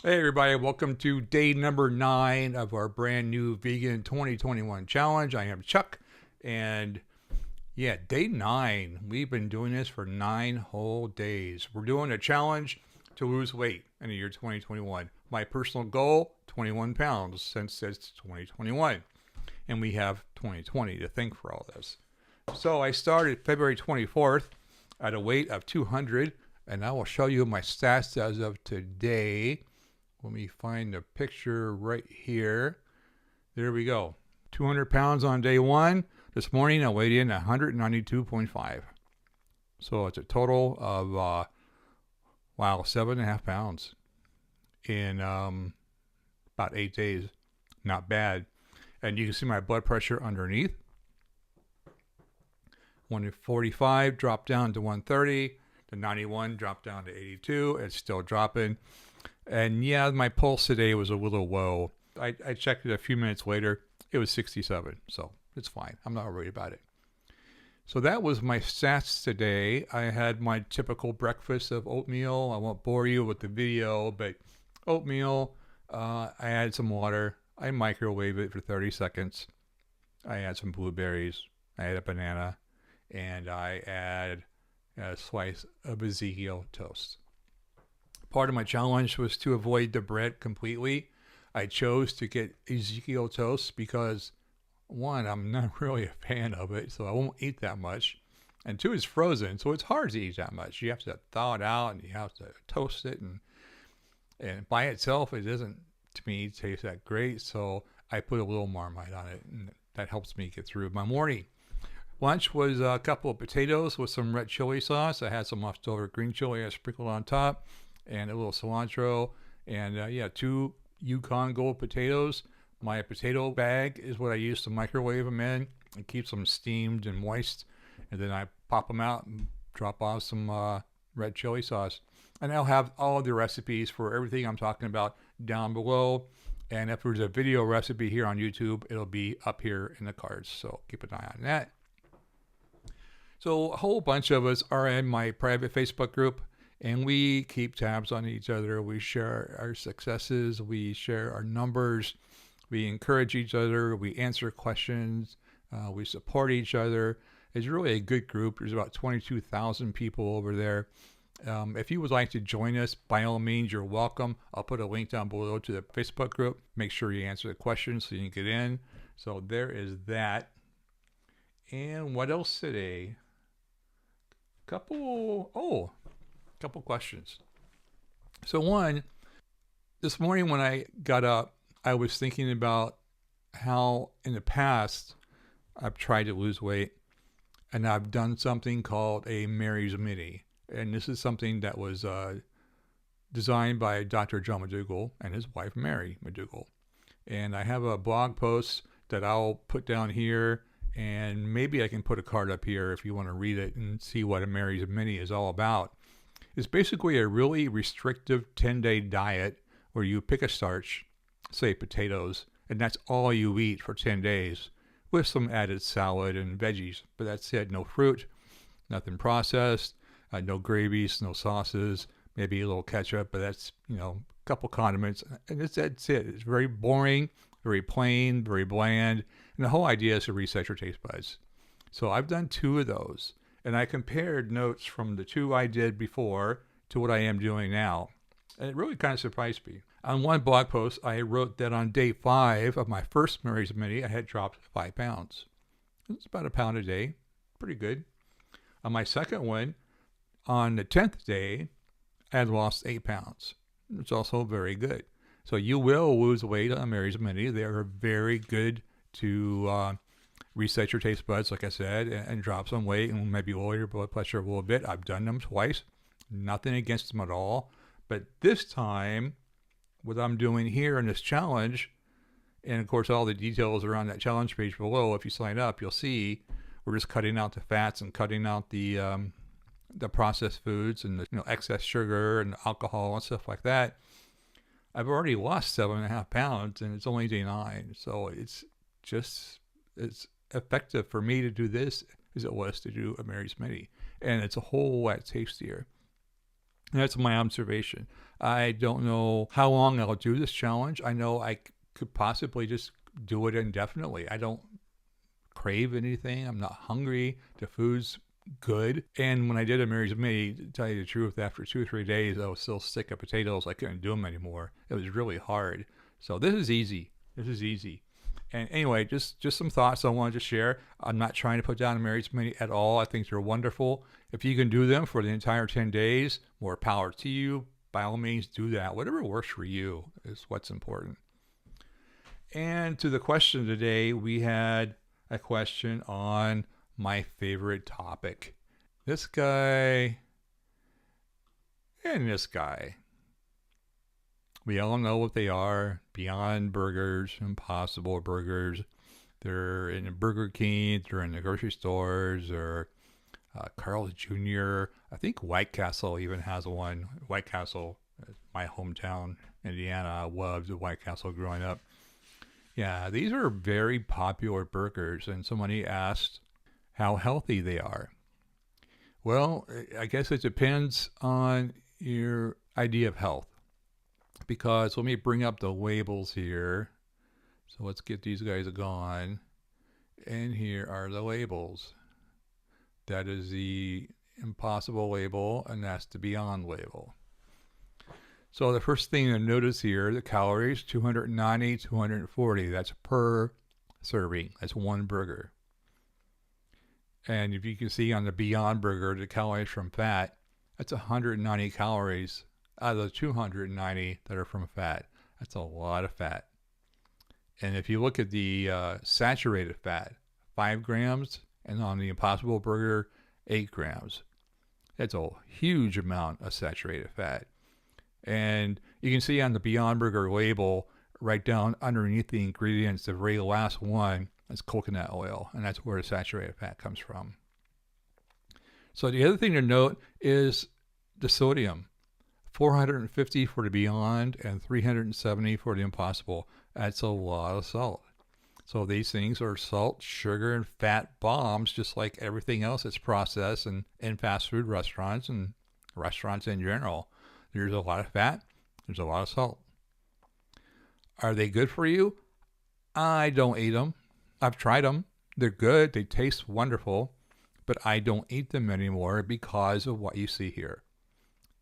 Hey everybody, welcome to day number 9 of our brand new vegan 2021 challenge. I am Chuck, and yeah, day 9. We've been doing this for 9 whole days. We're doing a challenge to lose weight in the year 2021. My personal goal, 21 pounds since it's 2021, and we have 2020 to thank for all this. So I started February 24th at a weight of 200, and I will show you my stats as of today. Let me find a picture right here. There we go. 200 pounds on day 1. This morning I weighed in 192.5. So it's a total of, 7.5 pounds in about 8 days. Not bad. And you can see my blood pressure underneath. 145 dropped down to 130. The 91 dropped down to 82. It's still dropping. And yeah, my pulse today was a little low. I checked it a few minutes later. It was 67, so it's fine. I'm not worried about it. So that was my stats today. I had my typical breakfast of oatmeal. I won't bore you with the video, but oatmeal. I added some water. I microwave it for 30 seconds. I add some blueberries. I add a banana. And I add a slice of Ezekiel toast. Part of my challenge was to avoid the bread completely. I chose to get Ezekiel toast because, one, I'm not really a fan of it, so I won't eat that much. And two, it's frozen, so it's hard to eat that much. You have to thaw it out and you have to toast it. And by itself, it doesn't, to me, taste that great. So I put a little Marmite on it, and that helps me get through my morning. Lunch was a couple of potatoes with some red chili sauce. I had some leftover green chili I sprinkled on top, and a little cilantro, and 2 Yukon Gold potatoes. My potato bag is what I use to microwave them in. It keeps them steamed and moist, and then I pop them out and drop off some red chili sauce. And I'll have all of the recipes for everything I'm talking about down below. And if there's a video recipe here on YouTube, it'll be up here in the cards, so keep an eye on that. So a whole bunch of us are in my private Facebook group, and we keep tabs on each other. We share our successes. We share our numbers. We encourage each other. We answer questions. We support each other. It's really a good group. There's about 22,000 people over there. If you would like to join us, by all means, you're welcome. I'll put a link down below to the Facebook group. Make sure you answer the questions so you can get in. So there is that. And what else today? Couple questions. So one, this morning when I got up, I was thinking about how in the past I've tried to lose weight, and I've done something called a Mary's Mini. And this is something that was designed by Dr. John McDougall and his wife, Mary McDougall. And I have a blog post that I'll put down here, and maybe I can put a card up here if you want to read it and see what a Mary's Mini is all about. It's basically a really restrictive 10-day diet where you pick a starch, say potatoes, and that's all you eat for 10 days with some added salad and veggies. But that's it. No fruit, nothing processed, no gravies, no sauces, maybe a little ketchup, but that's, a couple condiments. And that's it. It's very boring, very plain, very bland. And the whole idea is to reset your taste buds. So I've done 2 of those. And I compared notes from the 2 I did before to what I am doing now. And it really kind of surprised me. On one blog post, I wrote that on day 5 of my first Mary's Mini, I had dropped 5 pounds. It's about a pound a day. Pretty good. On my second one, on the 10th day, I had lost 8 pounds. It's also very good. So you will lose weight on Mary's Mini. They are very good to reset your taste buds, like I said, and drop some weight and maybe lower your blood pressure a little bit. I've done them twice. Nothing against them at all. But this time, what I'm doing here in this challenge, and of course all the details are on that challenge page below. If you sign up, you'll see we're just cutting out the fats and cutting out the processed foods and the excess sugar and alcohol and stuff like that. I've already lost 7.5 pounds, and it's only day 9. So it's effective for me to do this as it was to do a Mary's Mini. And it's a whole lot tastier. And that's my observation. I don't know how long I'll do this challenge. I know I could possibly just do it indefinitely. I don't crave anything. I'm not hungry. The food's good. And when I did a Mary's Mini, to tell you the truth, after 2 or 3 days, I was still sick of potatoes. I couldn't do them anymore. It was really hard. So this is easy. This is easy. And anyway, just some thoughts I wanted to share. I'm not trying to put down a Mary's Mini at all. I think they're wonderful. If you can do them for the entire 10 days, more power to you. By all means, do that. Whatever works for you is what's important. And to the question today, we had a question on my favorite topic. This guy and this guy. We all know what they are. Beyond Burgers, Impossible Burgers. They're in Burger King. They're in the grocery stores. Or Carl's Jr. I think White Castle even has one. White Castle, my hometown, Indiana. I loved White Castle growing up. Yeah, these are very popular burgers. And somebody asked how healthy they are. Well, I guess it depends on your idea of health. Because let me bring up the labels here. So let's get these guys going. And here are the labels. That is the Impossible label, and that's the Beyond label. So the first thing to notice here, the calories, 290, 240. That's per serving. That's one burger. And if you can see on the Beyond Burger, the calories from fat, that's 190 calories out of the 290 that are from fat. That's a lot of fat. And if you look at the saturated fat, 5 grams, and on the Impossible Burger, 8 grams. That's a huge amount of saturated fat. And you can see on the Beyond Burger label, right down underneath the ingredients, the very last one is coconut oil, and that's where the saturated fat comes from. So the other thing to note is the sodium. 450 for the Beyond and 370 for the Impossible. That's a lot of salt. So these things are salt, sugar, and fat bombs, just like everything else that's processed in fast food restaurants and restaurants in general. There's a lot of fat. There's a lot of salt. Are they good for you? I don't eat them. I've tried them. They're good. They taste wonderful. But I don't eat them anymore because of what you see here.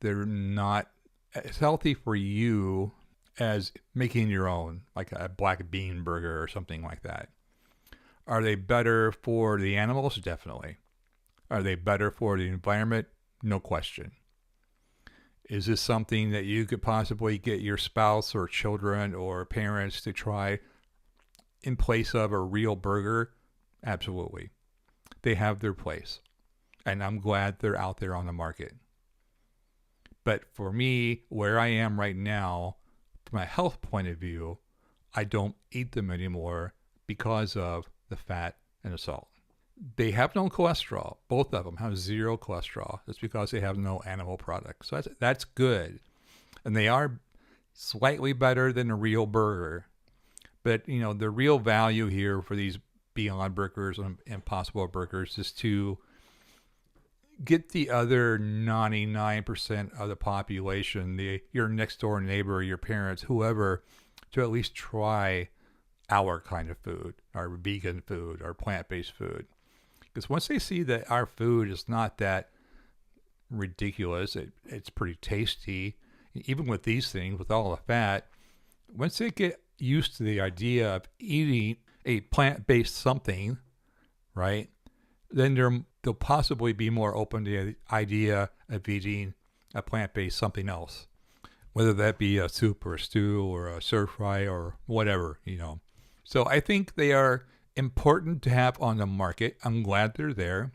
They're not as healthy for you as making your own, like a black bean burger or something like that. Are they better for the animals? Definitely. Are they better for the environment? No question. Is this something that you could possibly get your spouse or children or parents to try in place of a real burger? Absolutely. They have their place. And I'm glad they're out there on the market. But for me, where I am right now, from a health point of view, I don't eat them anymore because of the fat and the salt. They have no cholesterol. Both of them have 0 cholesterol. That's because they have no animal products. So that's good. And they are slightly better than a real burger. But, you know, the real value here for these Beyond Burgers and Impossible Burgers is to get the other 99% of the population, your next door neighbor, your parents, whoever, to at least try our kind of food, our vegan food, our plant-based food. Because once they see that our food is not that ridiculous, it's pretty tasty, even with these things, with all the fat, once they get used to the idea of eating a plant-based something, right, then they'll possibly be more open to the idea of eating a plant-based something else, whether that be a soup or a stew or a stir fry or whatever, you know. So I think they are important to have on the market. I'm glad they're there,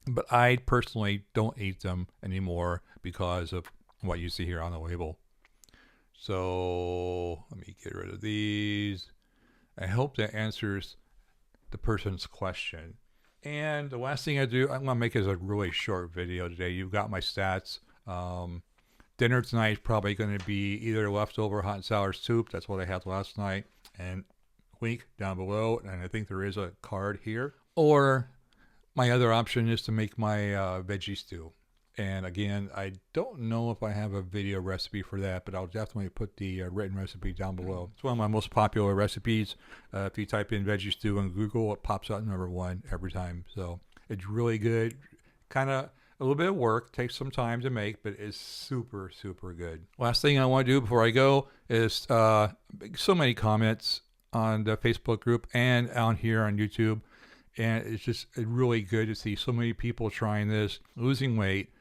but I personally don't eat them anymore because of what you see here on the label. So let me get rid of these. I hope that answers the person's question. And the last thing I'm going to make is a really short video today. You've got my stats. Dinner tonight is probably going to be either leftover hot and sour soup. That's what I had last night. And link down below. And I think there is a card here. Or my other option is to make my veggie stew. And again, I don't know if I have a video recipe for that, but I'll definitely put the written recipe down below. It's one of my most popular recipes. If you type in veggie stew in Google, it pops out #1 every time. So it's really good. Kind of a little bit of work, takes some time to make, but it's super, super good. Last thing I want to do before I go is so many comments on the Facebook group and on here on YouTube. And it's really good to see so many people trying this, losing weight,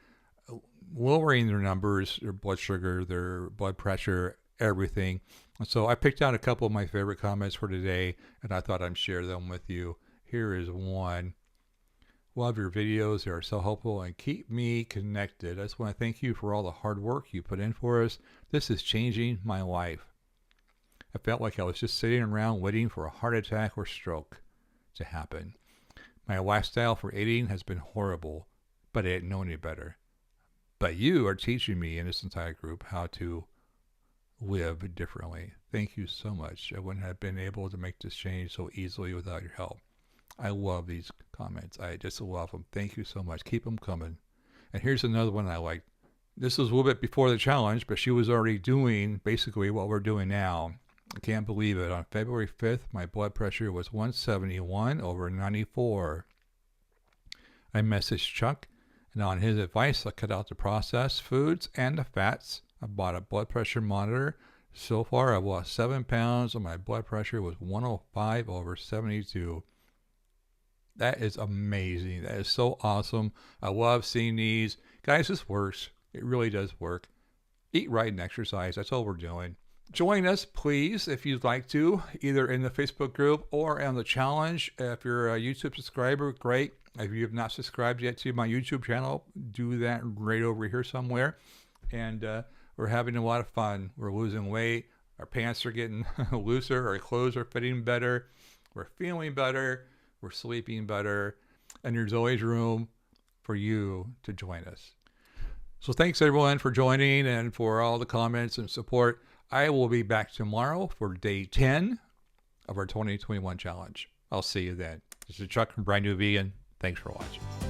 lowering their numbers, their blood sugar, their blood pressure, everything. And so I picked out a couple of my favorite comments for today, and I thought I'd share them with you. Here is one. Love your videos. They are so helpful and keep me connected. I just want to thank you for all the hard work you put in for us. This is changing my life. I felt like I was just sitting around waiting for a heart attack or stroke to happen. My lifestyle for eating has been horrible, but I didn't know any better. But you are teaching me and this entire group how to live differently. Thank you so much. I wouldn't have been able to make this change so easily without your help. I love these comments. I just love them. Thank you so much. Keep them coming. And here's another one I like. This was a little bit before the challenge, but she was already doing basically what we're doing now. I can't believe it. On February 5th, my blood pressure was 171/94. I messaged Chuck, and on his advice, I cut out the processed foods and the fats. I bought a blood pressure monitor. So far, I've lost 7 pounds, and my blood pressure was 105/72. That is amazing. That is so awesome. I love seeing these. Guys, this works. It really does work. Eat right and exercise. That's all we're doing. Join us, please, if you'd like to, either in the Facebook group or on the challenge. If you're a YouTube subscriber, great. If you have not subscribed yet to my YouTube channel, do that right over here somewhere. And we're having a lot of fun. We're losing weight. Our pants are getting looser. Our clothes are fitting better. We're feeling better. We're sleeping better. And there's always room for you to join us. So thanks, everyone, for joining and for all the comments and support. I will be back tomorrow for day 10 of our 2021 challenge. I'll see you then. This is Chuck from Brand New Vegan. Thanks for watching.